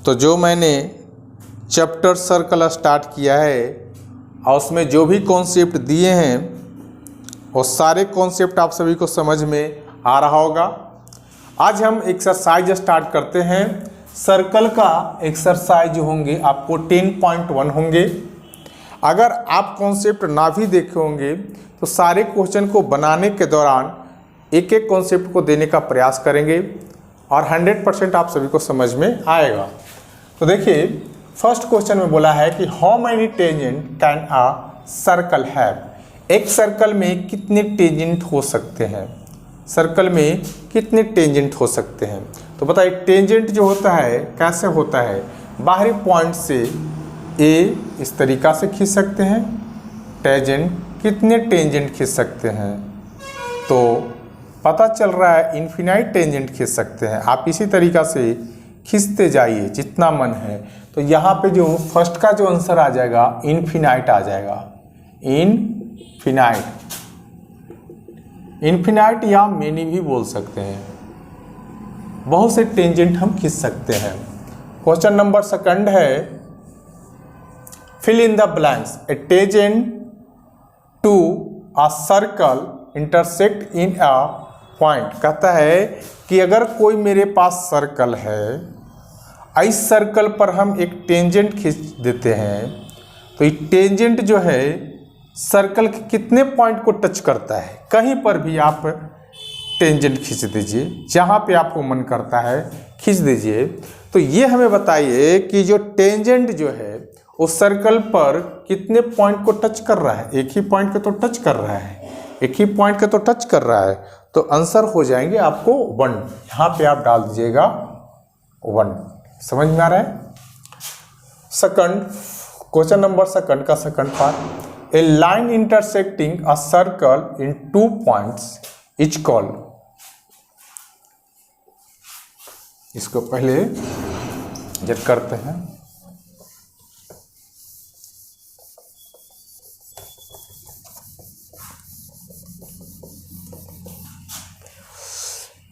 तो जो मैंने चैप्टर सर्कल स्टार्ट किया है और उसमें जो भी कॉन्सेप्ट दिए हैं वो सारे कॉन्सेप्ट आप सभी को समझ में आ रहा होगा। आज हम एक्सरसाइज स्टार्ट करते हैं। सर्कल का एक्सरसाइज होंगे आपको 10.1 होंगे। अगर आप कॉन्सेप्ट ना भी देखे होंगे तो सारे क्वेश्चन को बनाने के दौरान एक एक कॉन्सेप्ट को देने का प्रयास करेंगे और 100% आप सभी को समझ में आएगा। तो देखिए, फर्स्ट क्वेश्चन में बोला है कि how many tangent can a circle have. एक सर्कल में कितने टेंजेंट हो सकते हैं, सर्कल में कितने टेंजेंट हो सकते हैं। तो बताइए, टेंजेंट जो होता है कैसे होता है, बाहरी पॉइंट से ए इस तरीक़ा से खींच सकते हैं। टेंजेंट कितने टेंजेंट खींच सकते हैं, तो पता चल रहा है इन्फिनाइट टेंजेंट खींच सकते हैं। आप इसी तरीक़ा से खींचते जाइए जितना मन है। तो यहाँ पे जो फर्स्ट का जो आंसर आ जाएगा इन्फिनाइट आ जाएगा। इन्फिनाइट या मेनी भी बोल सकते हैं। बहुत से टेंजेंट हम खींच सकते हैं। क्वेश्चन नंबर सेकंड है, fill in the blanks. A tangent to a circle intersect in a point. कहता है कि अगर कोई मेरे पास सर्कल है, इस सर्कल पर हम एक टेंजेंट खींच देते हैं, तो ये टेंजेंट जो है सर्कल के कितने पॉइंट को टच करता है। कहीं पर भी आप टेंजेंट खींच दीजिए, जहाँ पे आपको मन करता है खींच दीजिए। तो ये हमें बताइए कि जो टेंजेंट जो है उस सर्कल पर कितने पॉइंट को टच कर रहा है। एक ही पॉइंट को तो टच कर रहा है, एक ही पॉइंट को तो टच कर रहा है। तो आंसर हो जाएंगे आपको 1। यहाँ पे आप डाल दीजिएगा 1। समझ में आ रहा है। सेकंड क्वेश्चन नंबर सेकंड का second part, A line intersecting a circle in 2 points is called. इसको पहले जब करते हैं,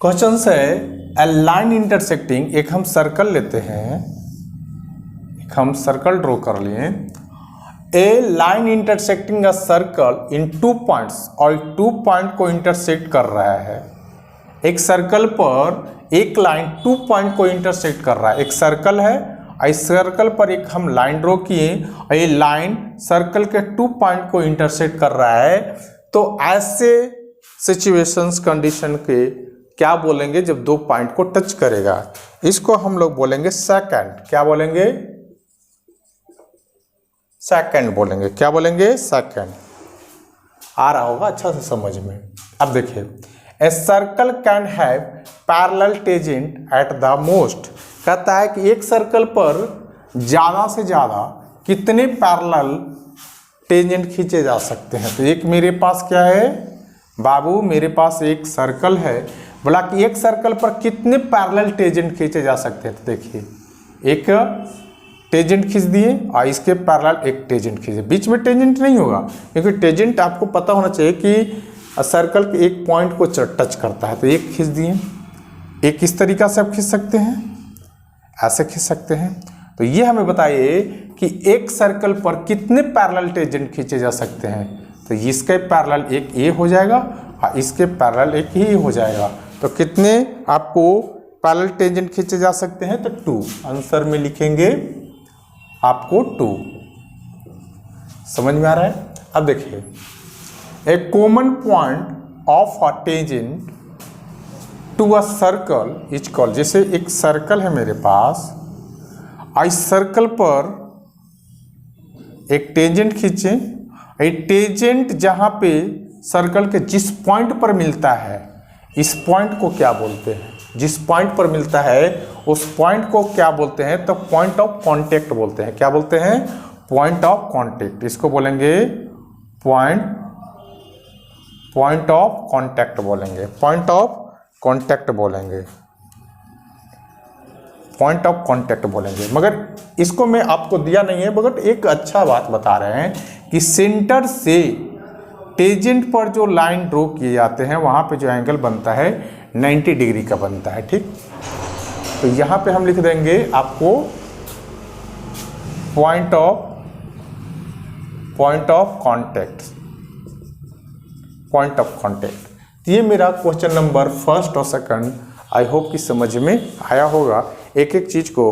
क्वेश्चन से ए लाइन इंटरसेक्टिंग, एक हम सर्कल लेते हैं, एक हम सर्कल ड्रॉ कर लिए। A line intersecting a circle in 2 points, और 2 पॉइंट को इंटरसेक्ट कर रहा है। एक सर्कल पर एक लाइन 2 पॉइंट को इंटरसेक्ट कर रहा है। एक सर्कल है, इस सर्कल पर एक हम लाइन ड्रॉ किए और ये लाइन सर्कल के 2 पॉइंट को इंटरसेक्ट कर रहा है। तो ऐसे सिचुएशंस कंडीशन के क्या बोलेंगे जब 2 पॉइंट को टच करेगा। इसको हम लोग बोलेंगे सेकंड। क्या बोलेंगे? सेकंड बोलेंगे। क्या बोलेंगे? सेकंड। आ रहा होगा अच्छा से समझ में। अब देखिए, a circle can have parallel tangent at the most. कहता है कि एक सर्कल पर ज़्यादा से ज़्यादा कितने पैरेलल टेंजेंट खींचे जा सकते हैं। तो एक मेरे पास क्या है बाबू, मेरे पास एक सर्कल है। बोला कि एक सर्कल पर कितने पैरेलल टेंजेंट खींचे जा सकते हैं। तो देखिए, एक टेंजेंट खींच दिए और इसके पैरेलल एक टेंजेंट खींचे। बीच में टेंजेंट नहीं होगा, क्योंकि टेंजेंट आपको पता होना चाहिए कि सर्कल के एक पॉइंट को टच करता है। तो एक खींच दिए। एक इस तरीक़ा से आप खींच सकते हैं, ऐसे खींच सकते हैं। तो ये हमें बताइए कि एक सर्कल पर कितने पैरेलल टेंजेंट खींचे जा सकते हैं। तो इसके पैरेलल एक ये हो जाएगा और इसके पैरेलल एक ही हो जाएगा। तो कितने आपको पैरेलल टेंजेंट खींचे जा सकते हैं। तो 2 आंसर में लिखेंगे आपको 2। समझ में आ रहा है। अब देखिए, a common point of a tangent to a circle is called. जैसे एक सर्कल है मेरे पास, इस सर्कल पर एक टेंजेंट खींचे। ये टेंजेंट जहाँ पे सर्कल के जिस पॉइंट पर मिलता है, इस पॉइंट को क्या बोलते हैं। जिस पॉइंट पर मिलता है उस पॉइंट को क्या बोलते हैं। तो पॉइंट ऑफ कांटेक्ट बोलते हैं। क्या बोलते हैं? Point of contact. इसको बोलेंगे पॉइंट ऑफ कांटेक्ट बोलेंगे। पॉइंट ऑफ कांटेक्ट बोलेंगे। पॉइंट ऑफ कांटेक्ट बोलेंगे। मगर इसको मैं आपको दिया नहीं है, मगर एक अच्छा बात बता रहे हैं कि सेंटर से टेंजेंट पर जो लाइन ड्रॉ किए जाते हैं वहाँ पे जो एंगल बनता है 90 डिग्री का बनता है। ठीक, तो यहाँ पे हम लिख देंगे आपको पॉइंट ऑफ कॉन्टैक्ट। ये मेरा क्वेश्चन नंबर फर्स्ट और सेकंड आई होप कि समझ में आया होगा। एक एक चीज़ को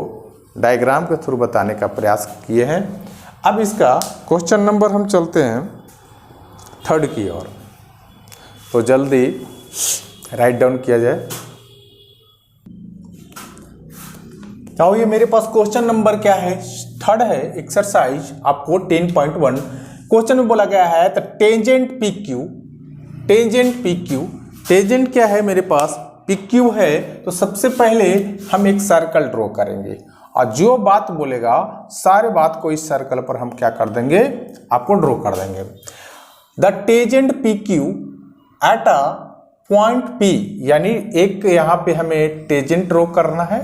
डायग्राम के थ्रू बताने का प्रयास किए हैं। अब इसका क्वेश्चन नंबर हम चलते हैं थर्ड की ओर, तो जल्दी राइट डाउन किया जाए। तो ये मेरे पास क्वेश्चन नंबर क्या है, थर्ड है एक्सरसाइज आपको 10.1। क्वेश्चन में बोला गया है the tangent P Q, tangent क्या है मेरे पास, पी क्यू है। तो सबसे पहले हम एक सर्कल ड्रॉ करेंगे और जो बात बोलेगा सारे बात को इस सर्कल पर हम क्या कर देंगे, आपको ड्रॉ कर देंगे। The tangent P Q at a point P, यानी एक यहाँ पे हमें टेंजेंट ड्रॉ करना है।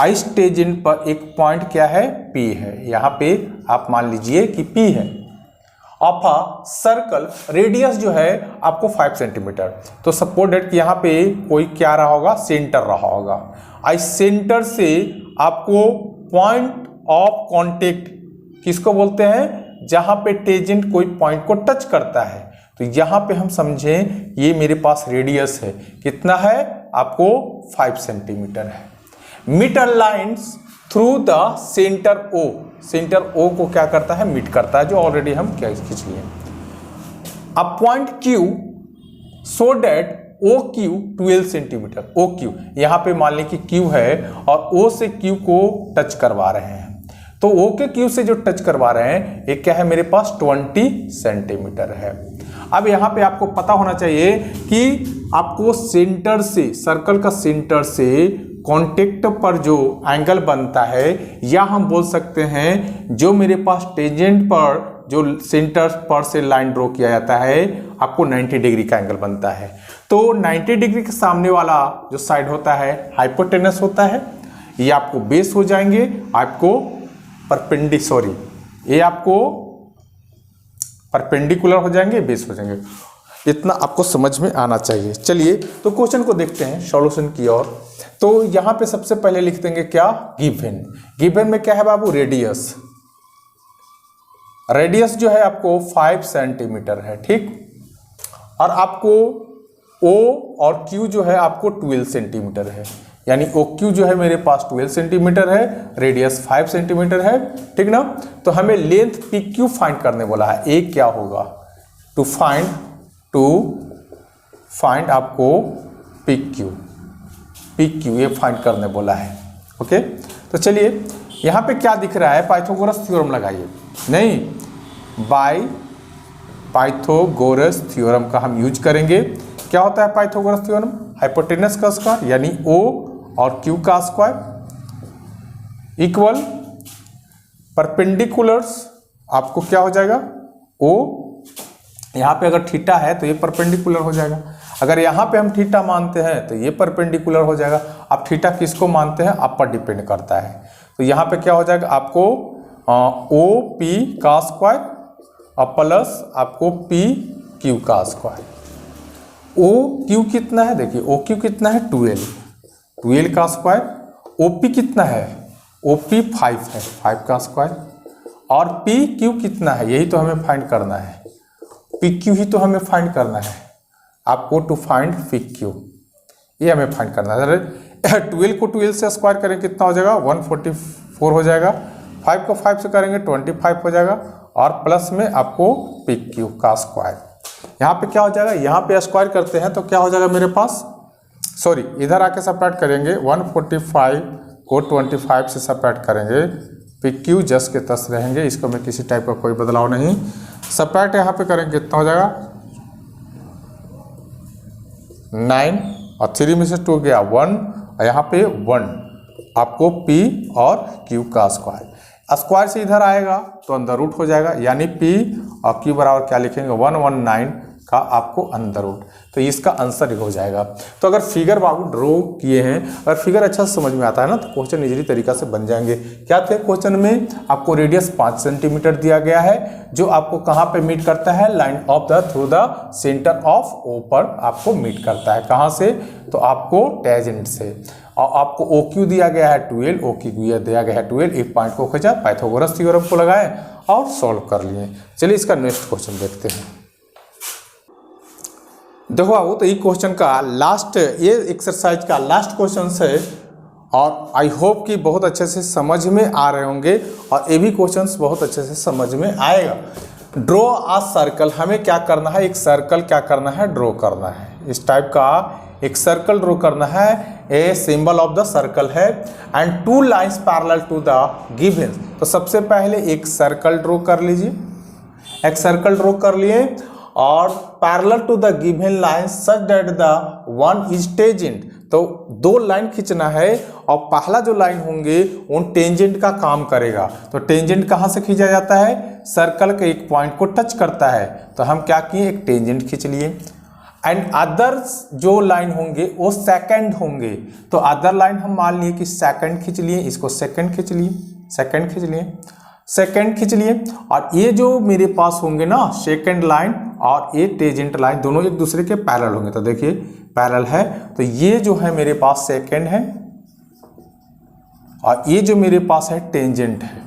इस टेंजेंट पर एक पॉइंट क्या है, पी है। यहाँ पे आप मान लीजिए कि पी है। ऑफ अ सर्कल, रेडियस जो है आपको 5 सेंटीमीटर। तो सपोज डेट कि यहाँ पे कोई क्या रहा होगा, सेंटर रहा होगा। इस सेंटर से आपको पॉइंट ऑफ कांटेक्ट किसको बोलते हैं, जहाँ पे टेंजेंट कोई पॉइंट को टच करता है। तो यहाँ पे हम समझें ये मेरे पास रेडियस है, कितना है आपको 5 सेंटीमीटर है। Metre lines through the centre O, centre O को क्या करता है, मीट करता है, जो ऑलरेडी हम क्या खींच लिए। A point Q so that O Q 12 centimetre, O Q यहाँ पे मान ली कि क्यू है और ओ से क्यू को टच करवा रहे हैं। तो ओ के क्यू से जो टच करवा रहे हैं एक क्या है मेरे पास 20 सेंटीमीटर है। अब यहाँ पे आपको पता होना चाहिए कि आपको सेंटर से, सर्कल का सेंटर से कॉन्टेक्ट पर जो एंगल बनता है, या हम बोल सकते हैं जो मेरे पास टेंजेंट पर जो सेंटर पर से लाइन ड्रॉ किया जाता है, आपको 90 डिग्री का एंगल बनता है। तो 90 डिग्री के सामने वाला जो साइड होता है हाइपोटेनस होता है, ये आपको बेस हो जाएंगे, आपको ये आपको परपेंडिकुलर हो जाएंगे, बेस हो जाएंगे। इतना आपको समझ में आना चाहिए। चलिए तो क्वेश्चन को देखते हैं सॉल्यूशन की ओर। तो यहाँ पे सबसे पहले लिख देंगे क्या, गिवन में क्या है बाबू, रेडियस जो है आपको 5 सेंटीमीटर है, ठीक। और आपको O और Q जो है आपको 12 सेंटीमीटर है, यानी OQ जो है मेरे पास 12 सेंटीमीटर है, रेडियस 5 सेंटीमीटर है, ठीक ना। तो हमें लेंथ PQ फाइंड करने बोला है। ए क्या होगा, टू फाइंड आपको PQ ये फाइंड करने बोला है। ओके, तो चलिए यहाँ पे क्या दिख रहा है, पाइथागोरस थ्योरम लगाइए। नहीं, बाय पाइथागोरस थ्योरम का हम यूज करेंगे। क्या होता है पाइथागोरस थ्योरम, हाइपोटेनस का स्क्वायर यानी O और Q का स्क्वायर इक्वल परपेंडिकुलर्स, आपको क्या हो जाएगा, O यहाँ पे अगर थीटा है तो ये परपेंडिकुलर हो जाएगा। अगर यहाँ पे हम थीटा मानते हैं तो ये परपेंडिकुलर हो जाएगा। अब थीटा किसको मानते हैं, आप पर डिपेंड करता है। तो यहाँ पे क्या हो जाएगा, आपको OP का स्क्वायर और प्लस आपको PQ का स्क्वायर। OQ कितना है, देखिए OQ कितना है 12 का स्क्वायर। OP कितना है, OP 5 है, 5 का स्क्वायर। और PQ कितना है, यही तो हमें फाइंड करना है, PQ ही तो हमें फाइंड करना है। आपको टू फाइंड PQ, ये हमें फाइंड करना है। 12 को 12 से स्क्वायर करें कितना हो जाएगा, 144 हो जाएगा। 5 को 5 से करेंगे 25 हो जाएगा। और प्लस में आपको PQ का स्क्वायर। यहाँ पे क्या हो जाएगा, यहाँ पे स्क्वायर करते हैं तो क्या हो जाएगा मेरे पास, सॉरी इधर आके सब्ट्रैक्ट करेंगे। 145 को 25 से सब्ट्रैक्ट करेंगे, PQ जस के तस रहेंगे, इसको में किसी टाइप का कोई बदलाव नहीं। सब्ट्रैक्ट यहाँ पे करेंगे कितना हो जाएगा 9 और 3 में से 2 गया 1 और यहाँ पे 1, आपको P और Q का स्क्वायर। स्क्वायर से इधर आएगा तो अंदर रूट हो जाएगा, यानी P और Q बराबर क्या लिखेंगे 119 का आपको अंदर रूट। तो इसका आंसर हो जाएगा। तो अगर फिगर बाबू ड्रॉ किए हैं, अगर फिगर अच्छा समझ में आता है ना तो क्वेश्चन इजीली तरीका से बन जाएंगे। क्या थे क्वेश्चन में, आपको रेडियस 5 सेंटीमीटर दिया गया है, जो आपको कहाँ पे मीट करता है, line of the through the centre of O पर आपको मीट करता है। कहाँ से, तो आपको टेंजेंट से। और आपको ओ क्यू दिया गया है 12, ओ क्यू दिया गया है 12, एक पॉइंट को खोजा, पाइथागोरस थ्योरम को लगाए और सॉल्व कर लिए। चलिए इसका नेक्स्ट क्वेश्चन देखते हैं। देखो बाबू, तो ये क्वेश्चन का लास्ट, ये एक्सरसाइज का लास्ट क्वेश्चन है और आई होप कि बहुत अच्छे से समझ में आ रहे होंगे और ये भी क्वेश्चंस बहुत अच्छे से समझ में आएगा। ड्रॉ आ सर्कल, हमें क्या करना है, एक सर्कल क्या करना है, ड्रॉ करना है। इस टाइप का एक सर्कल ड्रॉ करना है, a symbol of the circle है and 2 lines parallel to the given. तो सबसे पहले एक सर्कल ड्रॉ कर लीजिए, एक सर्कल ड्रॉ कर लिए और parallel to the given line such that the one is tangent. तो 2 लाइन खींचना है और पहला जो लाइन होंगे वो टेंजेंट का काम करेगा। तो टेंजेंट कहाँ से खींचा जाता है, सर्कल के एक पॉइंट को टच करता है। तो हम क्या किए, एक टेंजेंट खींच लिए एंड अदर्स जो लाइन होंगे वो सेकंड होंगे। तो अदर लाइन हम मान लिए कि सेकंड खींच लिए, इसको सेकंड खींच लिए, सेकंड खींच लिए, सेकंड खींच लिए और ये जो मेरे पास होंगे ना सेकंड लाइन और ये टेंजेंट लाइन दोनों एक दूसरे के पैरेलल होंगे। तो देखिए पैरेलल है, तो ये जो है मेरे पास सेकंड है और ये जो मेरे पास है टेंजेंट है।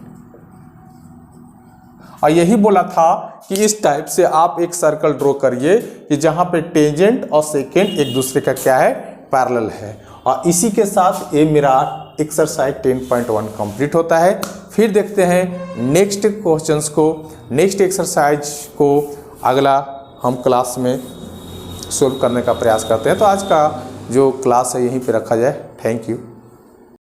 और यही बोला था कि इस टाइप से आप एक सर्कल ड्रॉ करिए कि जहां पे टेंजेंट और सेकंड एक दूसरे का क्या है, पैरेलल है। और इसी के साथ ये मेरा एक्सरसाइज 10.1 कंप्लीट होता है। फिर देखते हैं नेक्स्ट क्वेश्चंस को, नेक्स्ट एक्सरसाइज को अगला हम क्लास में सोल्व करने का प्रयास करते हैं। तो आज का जो क्लास है यहीं पे रखा जाए। Thank you.